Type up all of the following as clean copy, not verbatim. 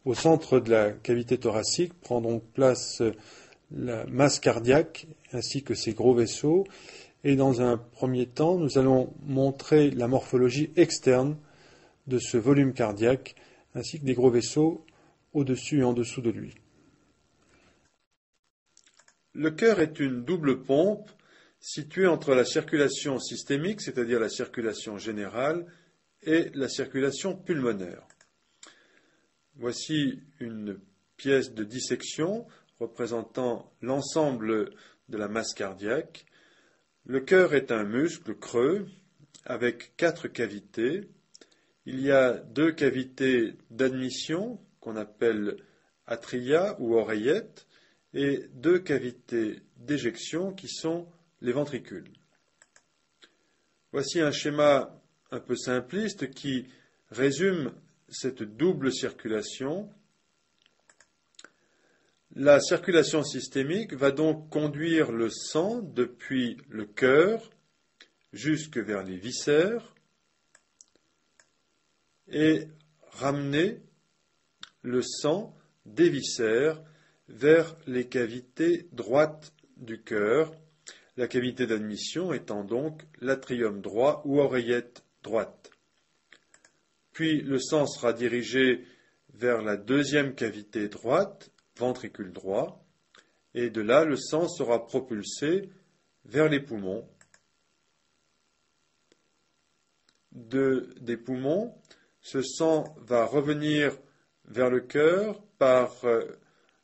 Au centre de la cavité thoracique prend donc place la masse cardiaque ainsi que ses gros vaisseaux. Et dans un premier temps, nous allons montrer la morphologie externe de ce volume cardiaque ainsi que des gros vaisseaux au-dessus et en dessous de lui. Le cœur est une double pompe située entre la circulation systémique, c'est-à-dire la circulation générale, et la circulation pulmonaire. Voici une pièce de dissection représentant l'ensemble de la masse cardiaque. Le cœur est un muscle creux avec 4 cavités. Il y a 2 cavités d'admission qu'on appelle atria ou oreillettes et 2 cavités d'éjection qui sont les ventricules. Voici un schéma un peu simpliste qui résume cette double circulation. La circulation systémique va donc conduire le sang depuis le cœur jusque vers les viscères et ramener le sang des viscères vers les cavités droites du cœur, la cavité d'admission étant donc l'atrium droit ou oreillette droite. Puis le sang sera dirigé vers la deuxième cavité droite, ventricule droit, et de là le sang sera propulsé vers les poumons. Des poumons, ce sang va revenir vers le cœur par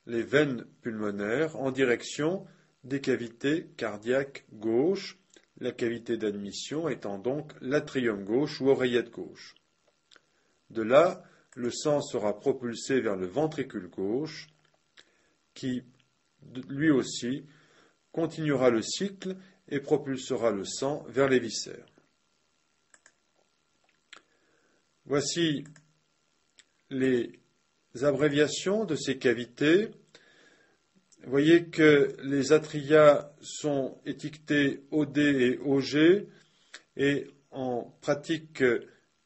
les veines pulmonaires en direction des cavités cardiaques gauches, la cavité d'admission étant donc l'atrium gauche ou oreillette gauche. De là, le sang sera propulsé vers le ventricule gauche, qui, lui aussi, continuera le cycle et propulsera le sang vers les viscères. Voici les abréviations de ces cavités. Vous voyez que les atria sont étiquetés OD et OG, et en pratique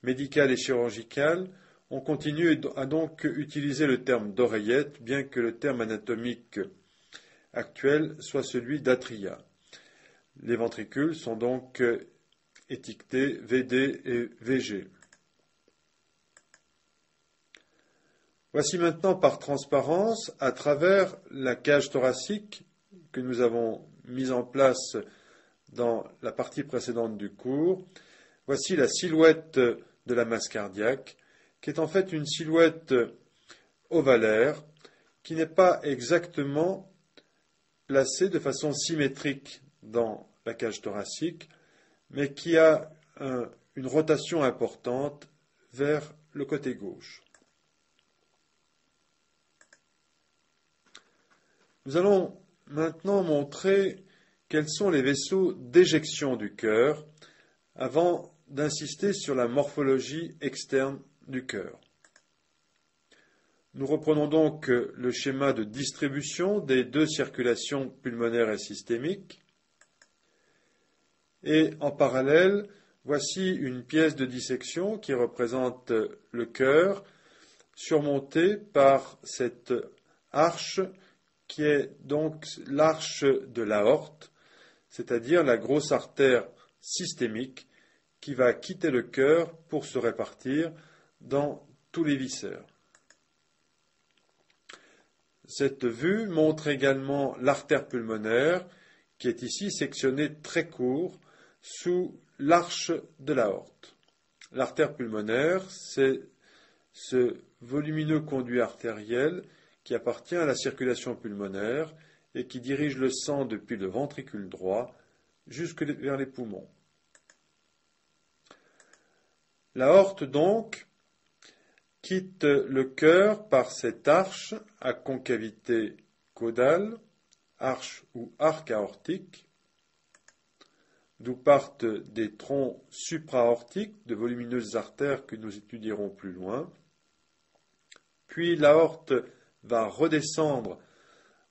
médicale et chirurgicale, on continue à donc utiliser le terme d'oreillette, bien que le terme anatomique actuel soit celui d'atria. Les ventricules sont donc étiquetés VD et VG. Voici maintenant par transparence, à travers la cage thoracique que nous avons mise en place dans la partie précédente du cours, voici la silhouette de la masse cardiaque, qui est en fait une silhouette ovalaire, qui n'est pas exactement placée de façon symétrique dans la cage thoracique, mais qui a une rotation importante vers le côté gauche. Nous allons maintenant montrer quels sont les vaisseaux d'éjection du cœur avant d'insister sur la morphologie externe du cœur. Nous reprenons donc le schéma de distribution des 2 circulations pulmonaires et systémiques. Et en parallèle, voici une pièce de dissection qui représente le cœur surmonté par cette arche qui est donc l'arche de l'aorte, c'est-à-dire la grosse artère systémique qui va quitter le cœur pour se répartir dans tous les viscères. Cette vue montre également l'artère pulmonaire qui est ici sectionnée très court sous l'arche de l'aorte. L'artère pulmonaire, c'est ce volumineux conduit artériel qui appartient à la circulation pulmonaire et qui dirige le sang depuis le ventricule droit jusque vers les poumons. L'aorte, donc, quitte le cœur par cette arche à concavité caudale, arche ou arc aortique, d'où partent des troncs supraaortiques de volumineuses artères que nous étudierons plus loin. Puis l'aorte va redescendre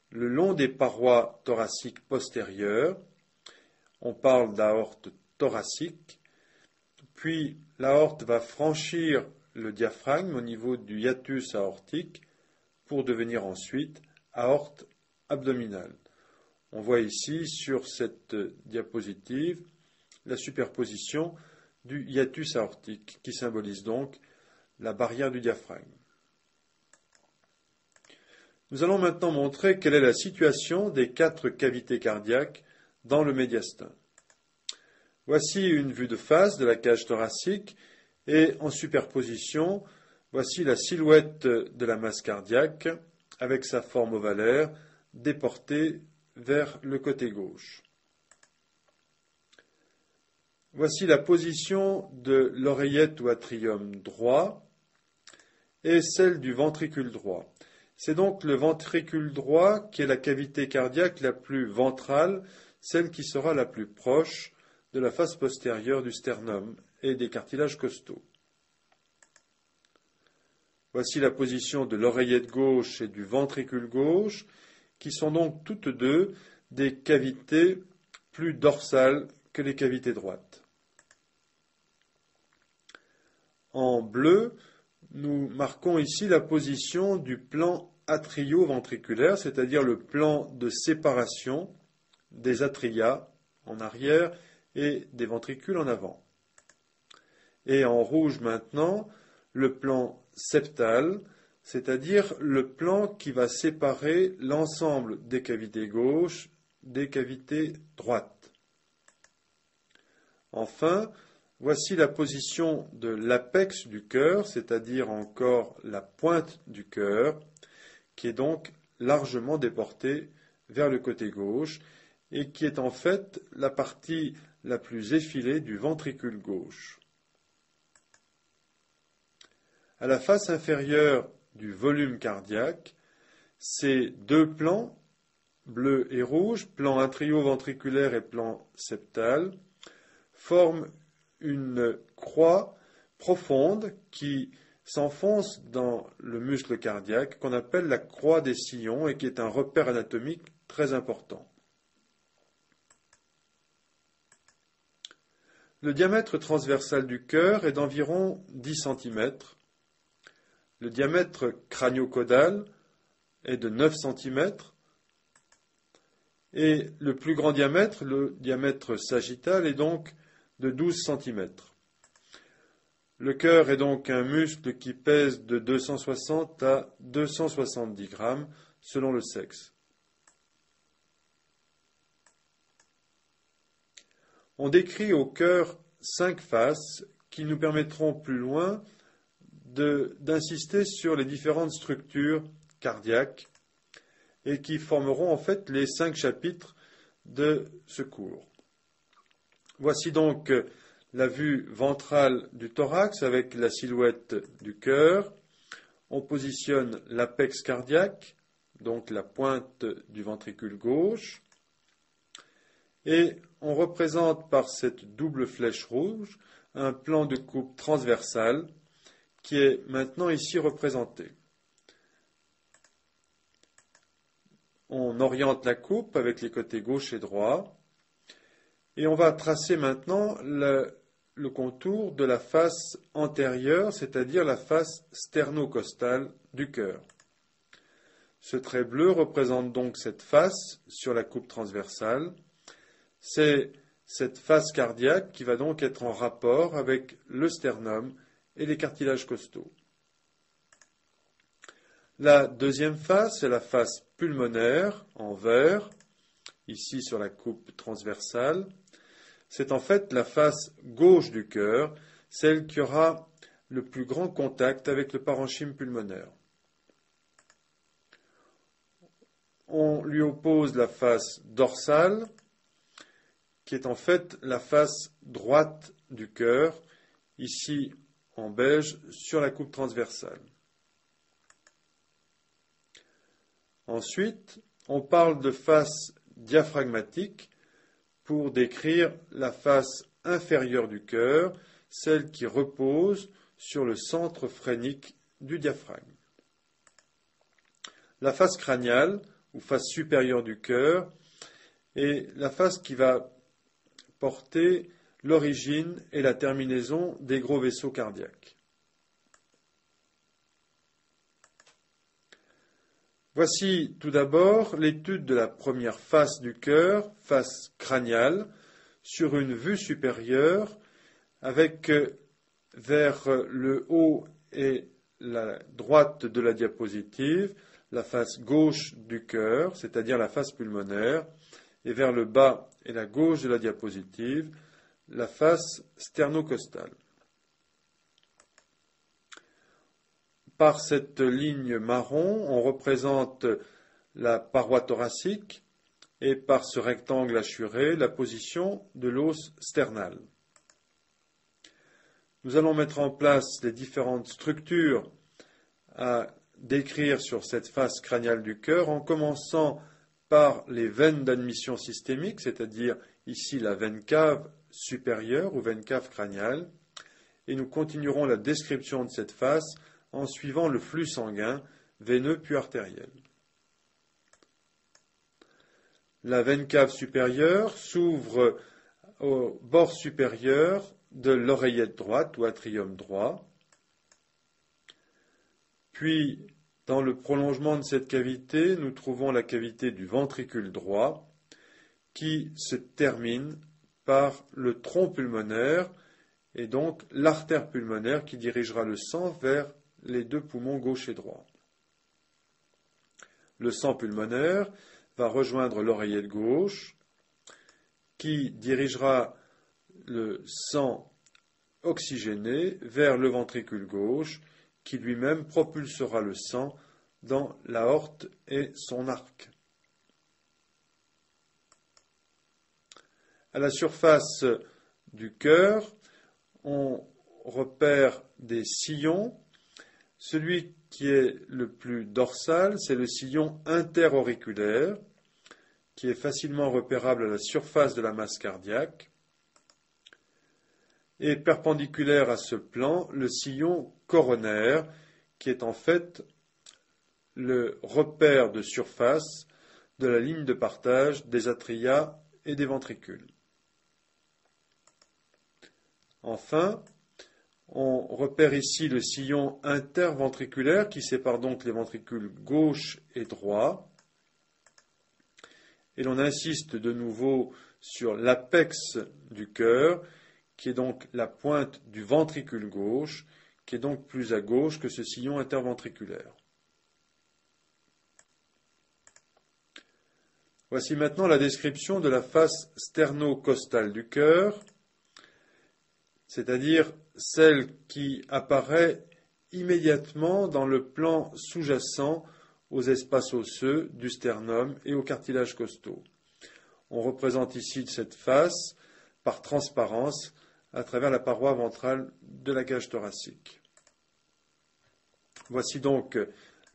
le long des parois thoraciques postérieures. On parle d'aorte thoracique. Puis l'aorte va franchir le diaphragme au niveau du hiatus aortique pour devenir ensuite aorte abdominale. On voit ici sur cette diapositive la superposition du hiatus aortique qui symbolise donc la barrière du diaphragme. Nous allons maintenant montrer quelle est la situation des 4 cavités cardiaques dans le médiastin. Voici une vue de face de la cage thoracique et en superposition, voici la silhouette de la masse cardiaque avec sa forme ovalaire déportée vers le côté gauche. Voici la position de l'oreillette ou atrium droit et celle du ventricule droit. C'est donc le ventricule droit qui est la cavité cardiaque la plus ventrale, celle qui sera la plus proche de la face postérieure du sternum et des cartilages costaux. Voici la position de l'oreillette gauche et du ventricule gauche, qui sont donc toutes deux des cavités plus dorsales que les cavités droites. En bleu, nous marquons ici la position du plan atrio-ventriculaire, c'est-à-dire le plan de séparation des atria en arrière et des ventricules en avant. Et en rouge maintenant, le plan septal, c'est-à-dire le plan qui va séparer l'ensemble des cavités gauches des cavités droites. Enfin, voici la position de l'apex du cœur, c'est-à-dire encore la pointe du cœur, qui est donc largement déportée vers le côté gauche et qui est en fait la partie la plus effilée du ventricule gauche. À la face inférieure du volume cardiaque, ces deux plans, bleu et rouge, plan atrio-ventriculaire et plan septal, forment une croix profonde qui s'enfonce dans le muscle cardiaque qu'on appelle la croix des sillons et qui est un repère anatomique très important. Le diamètre transversal du cœur est d'environ 10 cm. Le diamètre crânio-caudal est de 9 cm. Et le plus grand diamètre, le diamètre sagittal, est donc de 12 cm. Le cœur est donc un muscle qui pèse de 260 à 270 grammes selon le sexe. On décrit au cœur 5 faces qui nous permettront plus loin d'insister sur les différentes structures cardiaques et qui formeront en fait les 5 chapitres de ce cours. Voici donc la vue ventrale du thorax avec la silhouette du cœur. On positionne l'apex cardiaque, donc la pointe du ventricule gauche, et on représente par cette double flèche rouge un plan de coupe transversal qui est maintenant ici représenté. On oriente la coupe avec les côtés gauche et droit et on va tracer maintenant le contour de la face antérieure, c'est-à-dire la face sternocostale du cœur. Ce trait bleu représente donc cette face sur la coupe transversale. C'est cette face cardiaque qui va donc être en rapport avec le sternum et les cartilages costaux. La deuxième face est la face pulmonaire en vert, ici sur la coupe transversale. C'est en fait la face gauche du cœur, celle qui aura le plus grand contact avec le parenchyme pulmonaire. On lui oppose la face dorsale, qui est en fait la face droite du cœur, ici en beige, sur la coupe transversale. Ensuite, on parle de face diaphragmatique pour décrire la face inférieure du cœur, celle qui repose sur le centre phrénique du diaphragme. La face crâniale, ou face supérieure du cœur, est la face qui va porter l'origine et la terminaison des gros vaisseaux cardiaques. Voici tout d'abord l'étude de la première face du cœur, face crâniale, sur une vue supérieure, avec vers le haut et la droite de la diapositive, la face gauche du cœur, c'est-à-dire la face pulmonaire, et vers le bas et la gauche de la diapositive, la face sternocostale. Par cette ligne marron, on représente la paroi thoracique et par ce rectangle hachuré, la position de l'os sternal. Nous allons mettre en place les différentes structures à décrire sur cette face crâniale du cœur, en commençant par les veines d'admission systémique, c'est-à-dire ici la veine cave supérieure ou veine cave crâniale, et nous continuerons la description de cette face en suivant le flux sanguin veineux puis artériel. La veine cave supérieure s'ouvre au bord supérieur de l'oreillette droite ou atrium droit. Puis, dans le prolongement de cette cavité, nous trouvons la cavité du ventricule droit qui se termine par le tronc pulmonaire et donc l'artère pulmonaire qui dirigera le sang vers les deux poumons gauche et droit. Le sang pulmonaire va rejoindre l'oreillette gauche qui dirigera le sang oxygéné vers le ventricule gauche qui lui-même propulsera le sang dans l'aorte et son arc. À la surface du cœur, on repère des sillons. Celui qui est le plus dorsal, c'est le sillon interauriculaire, qui est facilement repérable à la surface de la masse cardiaque. Et perpendiculaire à ce plan, le sillon coronaire, qui est en fait le repère de surface de la ligne de partage des atria et des ventricules. Enfin, on repère ici le sillon interventriculaire qui sépare donc les ventricules gauche et droit. Et l'on insiste de nouveau sur l'apex du cœur, qui est donc la pointe du ventricule gauche, qui est donc plus à gauche que ce sillon interventriculaire. Voici maintenant la description de la face sternocostale du cœur, c'est-à-dire celle qui apparaît immédiatement dans le plan sous-jacent aux espaces osseux du sternum et aux cartilages costaux. On représente ici cette face par transparence à travers la paroi ventrale de la cage thoracique. Voici donc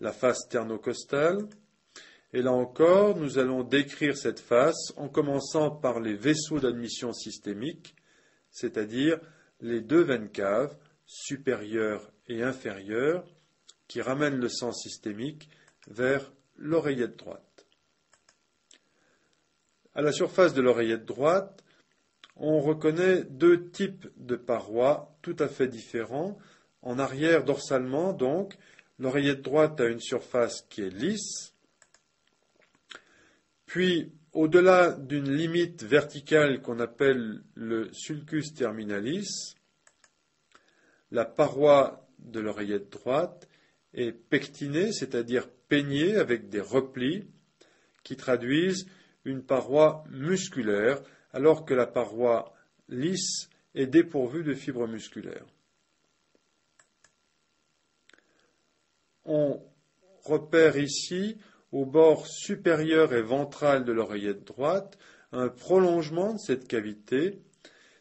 la face sternocostale. Et là encore, nous allons décrire cette face en commençant par les vaisseaux d'admission systémique, c'est-à-dire les deux veines caves, supérieures et inférieures, qui ramènent le sang systémique vers l'oreillette droite. À la surface de l'oreillette droite, on reconnaît deux types de parois tout à fait différents. En arrière, dorsalement, donc, l'oreillette droite a une surface qui est lisse. Puis, au-delà d'une limite verticale qu'on appelle le sulcus terminalis, la paroi de l'oreillette droite est pectinée, c'est-à-dire peignée avec des replis qui traduisent une paroi musculaire, alors que la paroi lisse est dépourvue de fibres musculaires. On repère ici, au bord supérieur et ventral de l'oreillette droite, un prolongement de cette cavité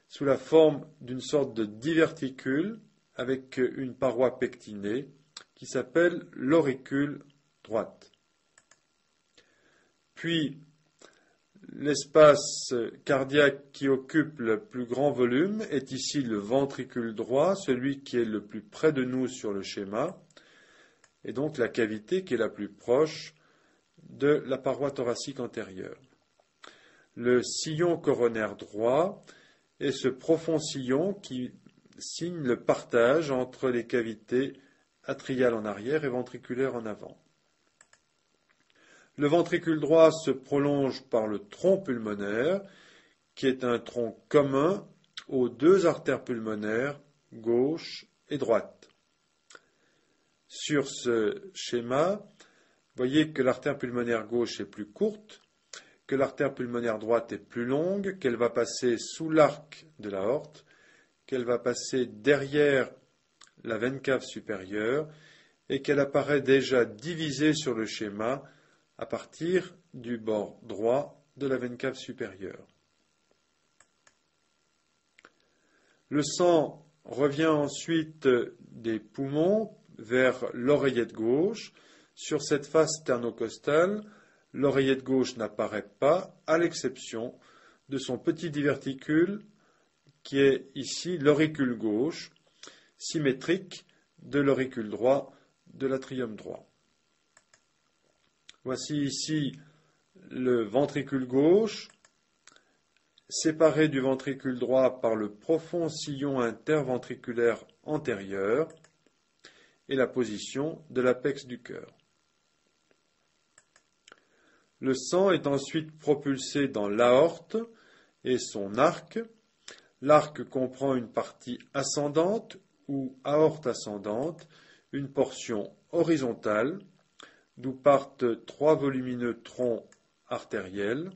sous la forme d'une sorte de diverticule avec une paroi pectinée qui s'appelle l'auricule droite. Puis, l'espace cardiaque qui occupe le plus grand volume est ici le ventricule droit, celui qui est le plus près de nous sur le schéma, et donc la cavité qui est la plus proche de la paroi thoracique antérieure. Le sillon coronaire droit est ce profond sillon qui signe le partage entre les cavités atriales en arrière et ventriculaires en avant. Le ventricule droit se prolonge par le tronc pulmonaire, qui est un tronc commun aux deux artères pulmonaires, gauche et droite. Sur ce schéma, vous voyez que l'artère pulmonaire gauche est plus courte, que l'artère pulmonaire droite est plus longue, qu'elle va passer sous l'arc de l'aorte, qu'elle va passer derrière la veine cave supérieure et qu'elle apparaît déjà divisée sur le schéma à partir du bord droit de la veine cave supérieure. Le sang revient ensuite des poumons vers l'oreillette gauche. Sur cette face sternocostale, l'oreillette gauche n'apparaît pas, à l'exception de son petit diverticule qui est ici l'auricule gauche, symétrique de l'auricule droit de l'atrium droit. Voici ici le ventricule gauche, séparé du ventricule droit par le profond sillon interventriculaire antérieur et la position de l'apex du cœur. Le sang est ensuite propulsé dans l'aorte et son arc. L'arc comprend une partie ascendante ou aorte ascendante, une portion horizontale, d'où partent trois volumineux troncs artériels.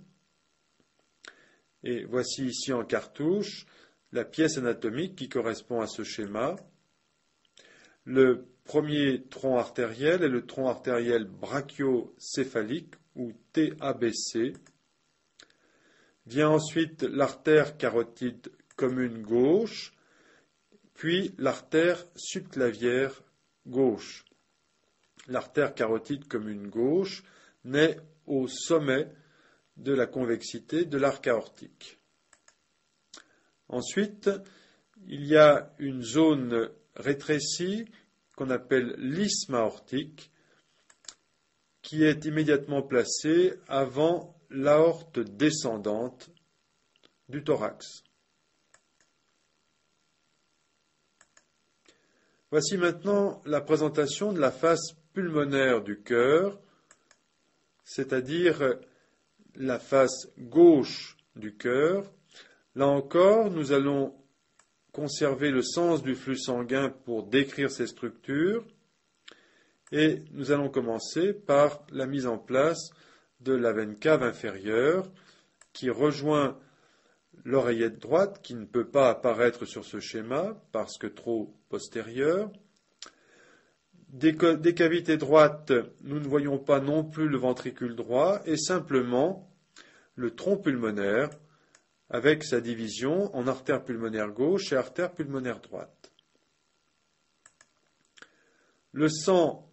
Et voici ici en cartouche la pièce anatomique qui correspond à ce schéma. Le premier tronc artériel est le tronc artériel brachiocéphalique ou TABC. Vient ensuite l'artère carotide commune gauche, puis l'artère subclavière gauche. L'artère carotide commune gauche naît au sommet de la convexité de l'arc aortique. Ensuite, il y a une zone rétrécie qu'on appelle l'isthme aortique, qui est immédiatement placée avant l'aorte descendante du thorax. Voici maintenant la présentation de la face pulmonaire du cœur, c'est-à-dire la face gauche du cœur. Là encore, nous allons conserver le sens du flux sanguin pour décrire ces structures et nous allons commencer par la mise en place de la veine cave inférieure qui rejoint l'oreillette droite qui ne peut pas apparaître sur ce schéma parce que trop postérieure. Des cavités droites, nous ne voyons pas non plus le ventricule droit et simplement le tronc pulmonaire avec sa division en artère pulmonaire gauche et artère pulmonaire droite. Le sang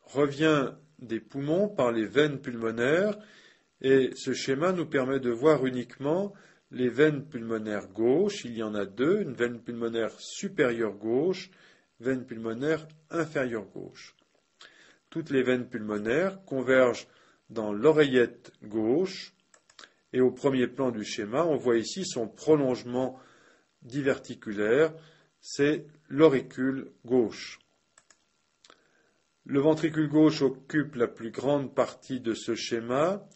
revient des poumons par les veines pulmonaires et ce schéma nous permet de voir uniquement les veines pulmonaires gauches. Il y en a deux, une veine pulmonaire supérieure gauche, veine pulmonaire inférieure gauche. Toutes les veines pulmonaires convergent dans l'oreillette gauche et au premier plan du schéma, on voit ici son prolongement diverticulaire, c'est l'auricule gauche. Le ventricule gauche occupe la plus grande partie de ce schéma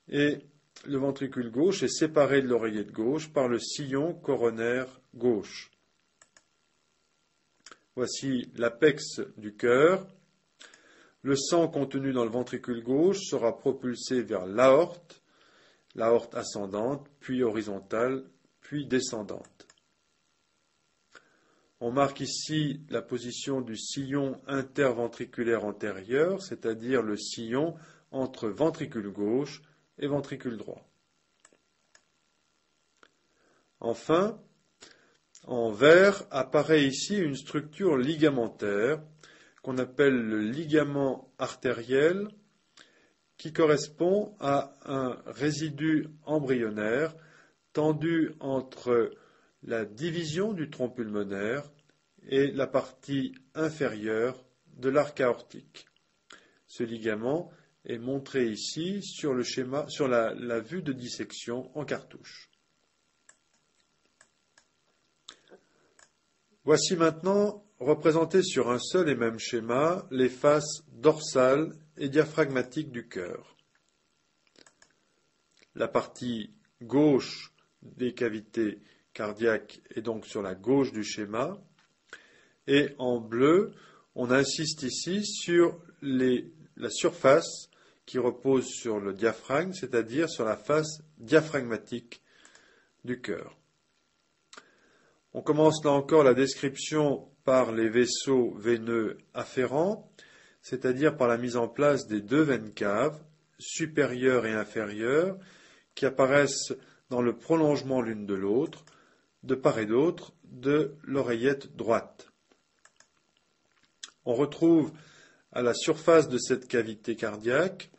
et le ventricule gauche est séparé de l'oreillette gauche par le sillon coronaire gauche. Voici l'apex du cœur. Le sang contenu dans le ventricule gauche sera propulsé vers l'aorte ascendante, puis horizontale, puis descendante. On marque ici la position du sillon interventriculaire antérieur, c'est-à-dire le sillon entre ventricule gauche et ventricule droit. Enfin, en vert apparaît ici une structure ligamentaire qu'on appelle le ligament artériel qui correspond à un résidu embryonnaire tendu entre la division du tronc pulmonaire et la partie inférieure de l'arc aortique. Ce ligament est montré ici sur le schéma, sur la vue de dissection en cartouche. Voici maintenant représentés sur un seul et même schéma les faces dorsale et diaphragmatique du cœur. La partie gauche des cavités cardiaques est donc sur la gauche du schéma. Et en bleu, on insiste ici sur la surface qui repose sur le diaphragme, c'est-à-dire sur la face diaphragmatique du cœur. On commence là encore la description par les vaisseaux veineux afférents, c'est-à-dire par la mise en place des deux veines caves, supérieures et inférieures, qui apparaissent dans le prolongement l'une de l'autre, de part et d'autre de l'oreillette droite. On retrouve à la surface de cette cavité cardiaque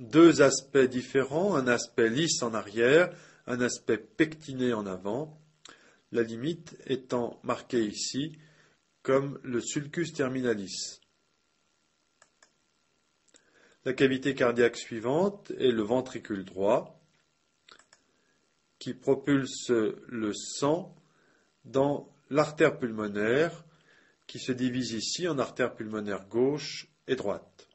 deux aspects différents, un aspect lisse en arrière, un aspect pectiné en avant, la limite étant marquée ici comme le sulcus terminalis. La cavité cardiaque suivante est le ventricule droit qui propulse le sang dans l'artère pulmonaire qui se divise ici en artère pulmonaire gauche et droite.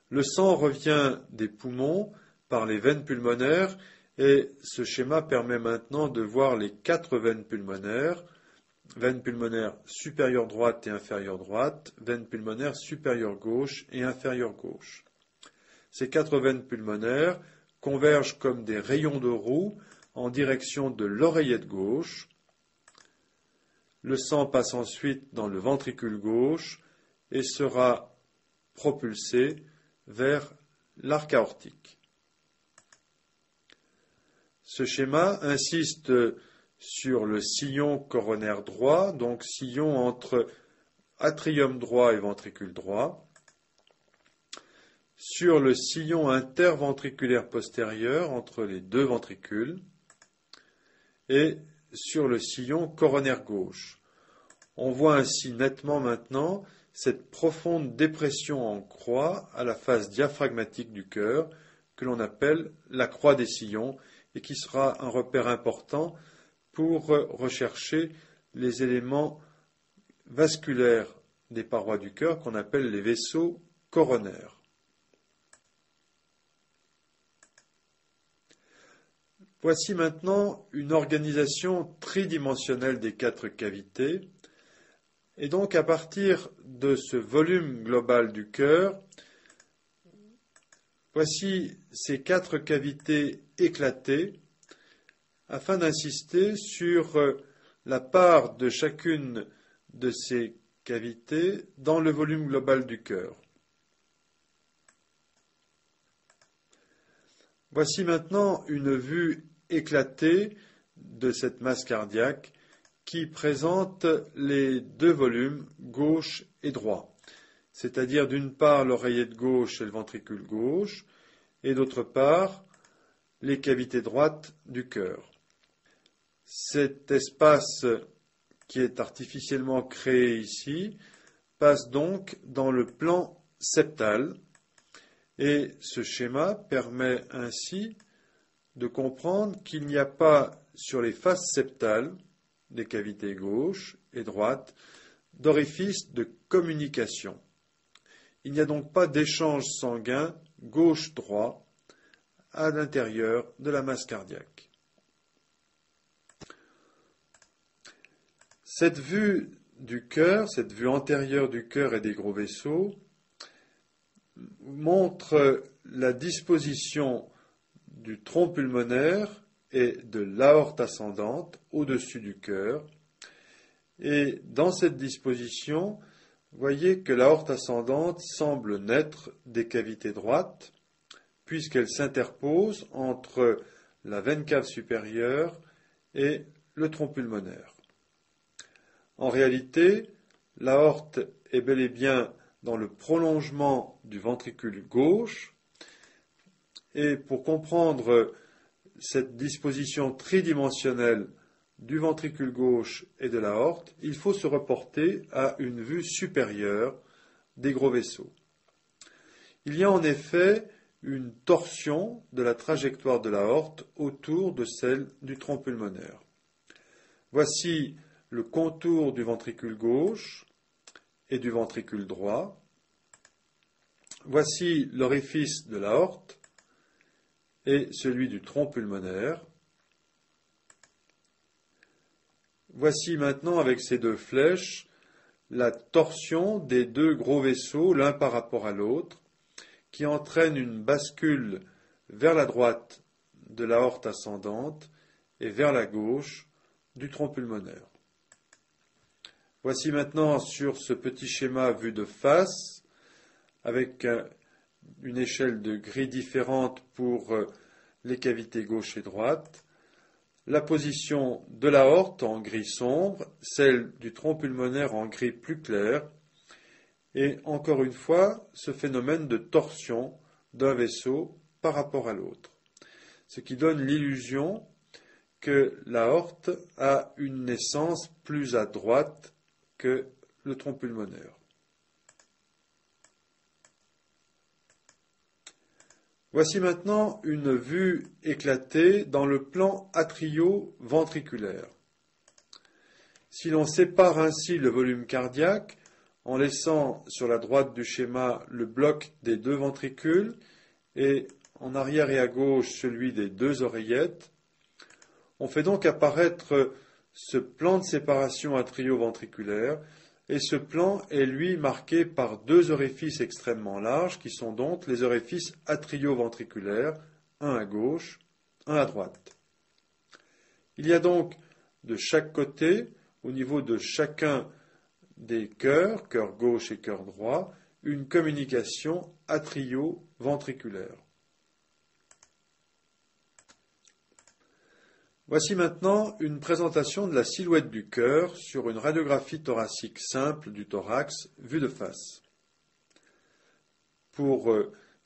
Le sang revient des poumons par les veines pulmonaires et ce schéma permet maintenant de voir les quatre veines pulmonaires supérieure droite et inférieure droite, veine pulmonaire supérieure gauche et inférieure gauche. Ces quatre veines pulmonaires convergent comme des rayons de roue en direction de l'oreillette gauche. Le sang passe ensuite dans le ventricule gauche et sera propulsé vers l'arc aortique. Ce schéma insiste sur le sillon coronaire droit, donc sillon entre atrium droit et ventricule droit, sur le sillon interventriculaire postérieur entre les deux ventricules et sur le sillon coronaire gauche. On voit ainsi nettement maintenant cette profonde dépression en croix à la face diaphragmatique du cœur que l'on appelle la croix des sillons et qui sera un repère important pour rechercher les éléments vasculaires des parois du cœur qu'on appelle les vaisseaux coronaires. Voici maintenant une organisation tridimensionnelle des quatre cavités. Et donc, à partir de ce volume global du cœur, voici ces quatre cavités éclatées afin d'insister sur la part de chacune de ces cavités dans le volume global du cœur. Voici maintenant une vue éclatée de cette masse cardiaque qui présente les deux volumes gauche et droit, c'est-à-dire d'une part l'oreillette gauche et le ventricule gauche, et d'autre part les cavités droites du cœur. Cet espace qui est artificiellement créé ici passe donc dans le plan septal, et ce schéma permet ainsi de comprendre qu'il n'y a pas sur les faces septales des cavités gauche et droite d'orifice de communication. Il n'y a donc pas d'échange sanguin gauche-droit à l'intérieur de la masse cardiaque. Cette vue du cœur, cette vue antérieure du cœur et des gros vaisseaux, montre la disposition du tronc pulmonaire et de l'aorte ascendante au-dessus du cœur. Et dans cette disposition, voyez que l'aorte ascendante semble naître des cavités droites, puisqu'elle s'interpose entre la veine cave supérieure et le tronc pulmonaire. En réalité, l'aorte est bel et bien dans le prolongement du ventricule gauche, et pour comprendre cette disposition tridimensionnelle du ventricule gauche et de l'aorte, il faut se reporter à une vue supérieure des gros vaisseaux. Il y a en effet une torsion de la trajectoire de l'aorte autour de celle du tronc pulmonaire. Voici le contour du ventricule gauche et du ventricule droit. Voici l'orifice de l'aorte et celui du tronc pulmonaire. Voici maintenant, avec ces deux flèches, la torsion des deux gros vaisseaux, l'un par rapport à l'autre, qui entraîne une bascule vers la droite de l'aorte ascendante et vers la gauche du tronc pulmonaire. Voici maintenant sur ce petit schéma vu de face, avec une échelle de gris différente pour les cavités gauche et droite, la position de l'aorte en gris sombre, celle du tronc pulmonaire en gris plus clair, et encore une fois, ce phénomène de torsion d'un vaisseau par rapport à l'autre, ce qui donne l'illusion que l'aorte a une naissance plus à droite que le tronc pulmonaire. Voici maintenant une vue éclatée dans le plan atrio-ventriculaire. Si l'on sépare ainsi le volume cardiaque, en laissant sur la droite du schéma le bloc des deux ventricules et en arrière et à gauche celui des deux oreillettes, on fait donc apparaître ce plan de séparation atrio-ventriculaire, et ce plan est lui marqué par deux orifices extrêmement larges qui sont donc les orifices atrio-ventriculaires, un à gauche, un à droite. Il y a donc de chaque côté, au niveau de chacun des cœurs, cœur gauche et cœur droit, une communication atrio-ventriculaire. Voici maintenant une présentation de la silhouette du cœur sur une radiographie thoracique simple du thorax vue de face. Pour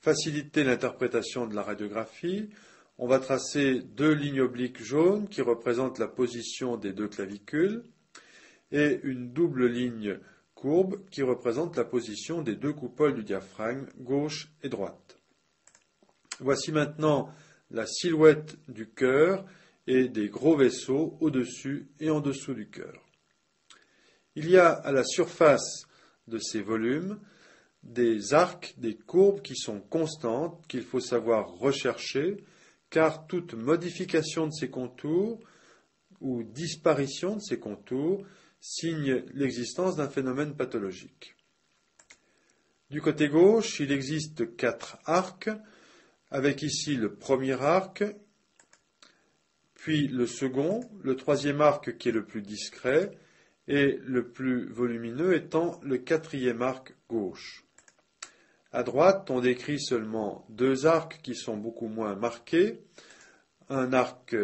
faciliter l'interprétation de la radiographie, on va tracer deux lignes obliques jaunes qui représentent la position des deux clavicules et une double ligne courbe qui représente la position des deux coupoles du diaphragme, gauche et droite. Voici maintenant la silhouette du cœur et des gros vaisseaux au-dessus et en dessous du cœur. Il y a à la surface de ces volumes des arcs, des courbes qui sont constantes, qu'il faut savoir rechercher, car toute modification de ces contours ou disparition de ces contours signe l'existence d'un phénomène pathologique. Du côté gauche, il existe 4 arcs, avec ici le premier arc, puis le second, le troisième arc qui est le plus discret, et le plus volumineux étant le quatrième arc gauche. À droite, on décrit seulement 2 arcs qui sont beaucoup moins marqués, un arc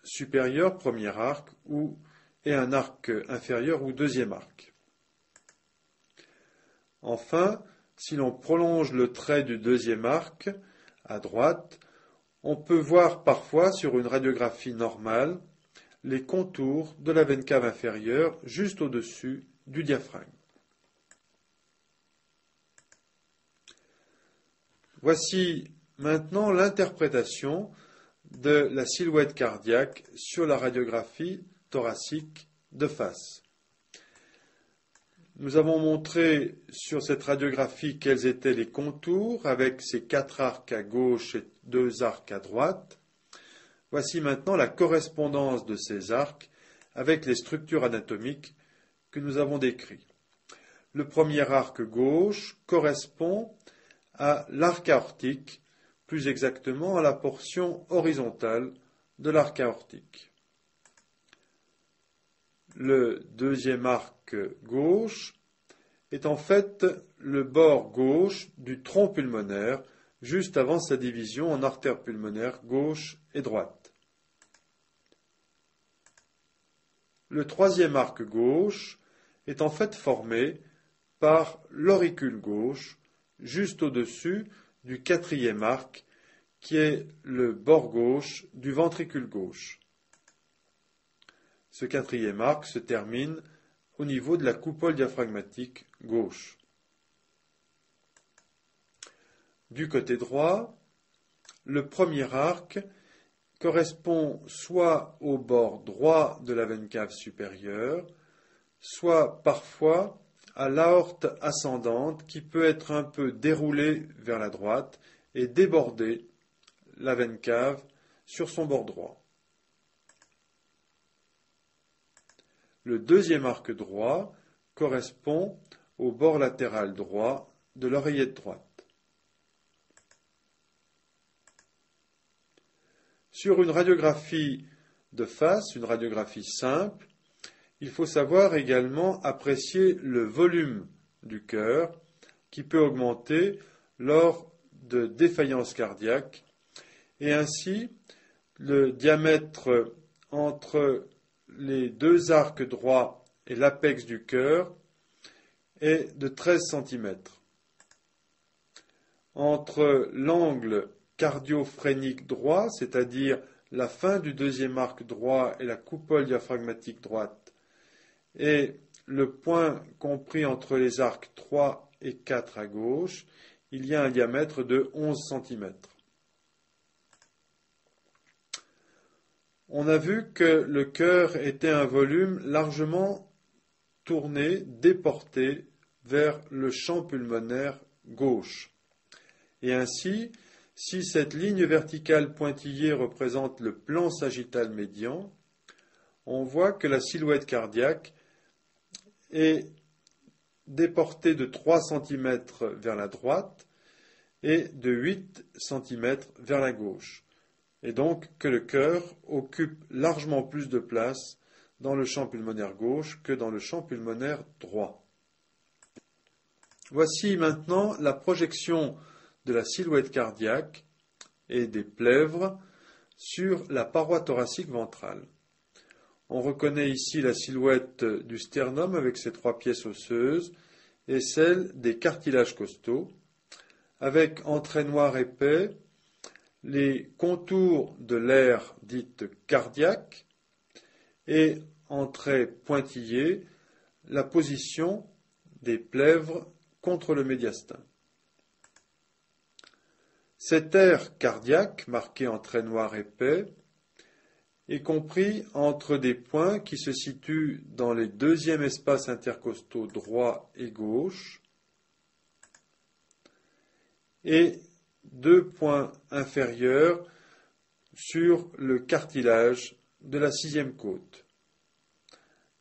supérieur, premier arc, et un arc inférieur ou deuxième arc. Enfin, si l'on prolonge le trait du deuxième arc, à droite, on peut voir parfois sur une radiographie normale les contours de la veine cave inférieure juste au-dessus du diaphragme. Voici maintenant l'interprétation de la silhouette cardiaque sur la radiographie thoracique de face. Nous avons montré sur cette radiographie quels étaient les contours avec ces 4 arcs à gauche et 2 arcs à droite. Voici maintenant la correspondance de ces arcs avec les structures anatomiques que nous avons décrites. Le premier arc gauche correspond à l'arc aortique, plus exactement à la portion horizontale de l'arc aortique. Le deuxième arc gauche est en fait le bord gauche du tronc pulmonaire, juste avant sa division en artères pulmonaires gauche et droite. Le troisième arc gauche est en fait formé par l'auricule gauche, juste au-dessus du quatrième arc, qui est le bord gauche du ventricule gauche. Ce quatrième arc se termine au niveau de la coupole diaphragmatique gauche. Du côté droit, le premier arc correspond soit au bord droit de la veine cave supérieure, soit parfois à l'aorte ascendante qui peut être un peu déroulée vers la droite et déborder la veine cave sur son bord droit. Le deuxième arc droit correspond au bord latéral droit de l'oreillette droite. Sur une radiographie de face, une radiographie simple, il faut savoir également apprécier le volume du cœur qui peut augmenter lors de défaillance cardiaque et ainsi le diamètre entre les deux arcs droits et l'apex du cœur est de 13 cm. Entre l'angle cardiophérénique droit, c'est-à-dire la fin du deuxième arc droit et la coupole diaphragmatique droite, et le point compris entre les arcs 3 et 4 à gauche, il y a un diamètre de 11 cm. On a vu que le cœur était un volume largement tourné, déporté vers le champ pulmonaire gauche. Et ainsi, si cette ligne verticale pointillée représente le plan sagittal médian, on voit que la silhouette cardiaque est déportée de 3 cm vers la droite et de 8 cm vers la gauche. Et donc que le cœur occupe largement plus de place dans le champ pulmonaire gauche que dans le champ pulmonaire droit. Voici maintenant la projection de la silhouette cardiaque et des plèvres sur la paroi thoracique ventrale. On reconnaît ici la silhouette du sternum avec ses 3 pièces osseuses et celle des cartilages costaux, avec en trait noir épais les contours de l'aire dite cardiaque et en trait pointillé la position des plèvres contre le médiastin. Cet aire cardiaque, marqué en trait noir épais, est compris entre des points qui se situent dans les deuxièmes espaces intercostaux droit et gauche et 2 points inférieurs sur le cartilage de la 6e côte,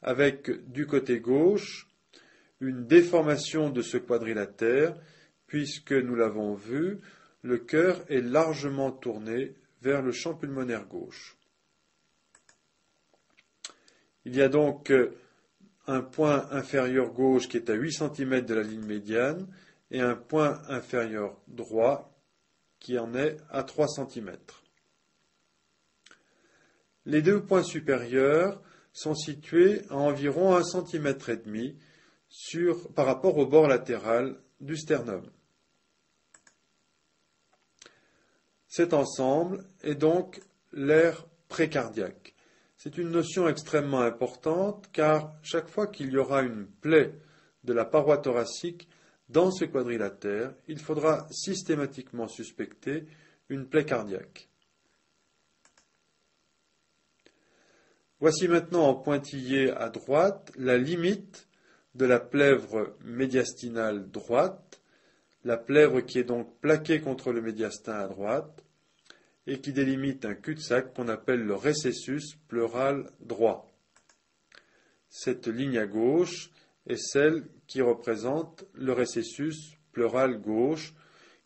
avec du côté gauche une déformation de ce quadrilatère, puisque nous l'avons vu, le cœur est largement tourné vers le champ pulmonaire gauche. Il y a donc un point inférieur gauche qui est à 8 cm de la ligne médiane et un point inférieur droit qui en est à 3 cm. Les 2 points supérieurs sont situés à environ 1,5 cm par rapport au bord latéral du sternum. Cet ensemble est donc l'aire précardiaque. C'est une notion extrêmement importante car chaque fois qu'il y aura une plaie de la paroi thoracique dans ce quadrilatère, il faudra systématiquement suspecter une plaie cardiaque. Voici maintenant en pointillé à droite la limite de la plèvre médiastinale droite, la plèvre qui est donc plaquée contre le médiastin à droite et qui délimite un cul-de-sac qu'on appelle le récessus pleural droit. Cette ligne à gauche est celle qui représente le récessus pleural gauche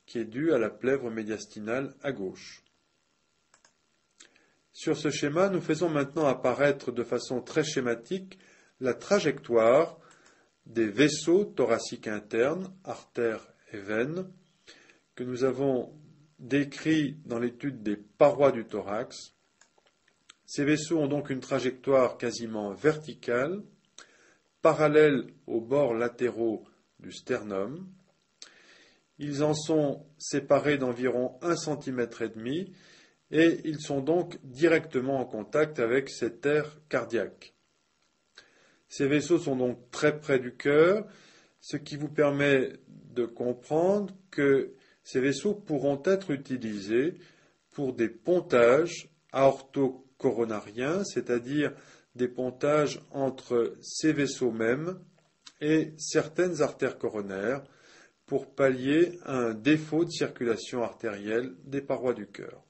qui est dû à la plèvre médiastinale à gauche. Sur ce schéma, nous faisons maintenant apparaître de façon très schématique la trajectoire des vaisseaux thoraciques internes, artères et veines, que nous avons décrits dans l'étude des parois du thorax. Ces vaisseaux ont donc une trajectoire quasiment verticale, parallèle aux bords latéraux du sternum. Ils en sont séparés d'environ 1,5 cm et ils sont donc directement en contact avec cette aire cardiaque. Ces vaisseaux sont donc très près du cœur, ce qui vous permet de comprendre que ces vaisseaux pourront être utilisés pour des pontages aortocoronariens, c'est-à-dire des pontages entre ces vaisseaux mêmes et certaines artères coronaires pour pallier un défaut de circulation artérielle des parois du cœur.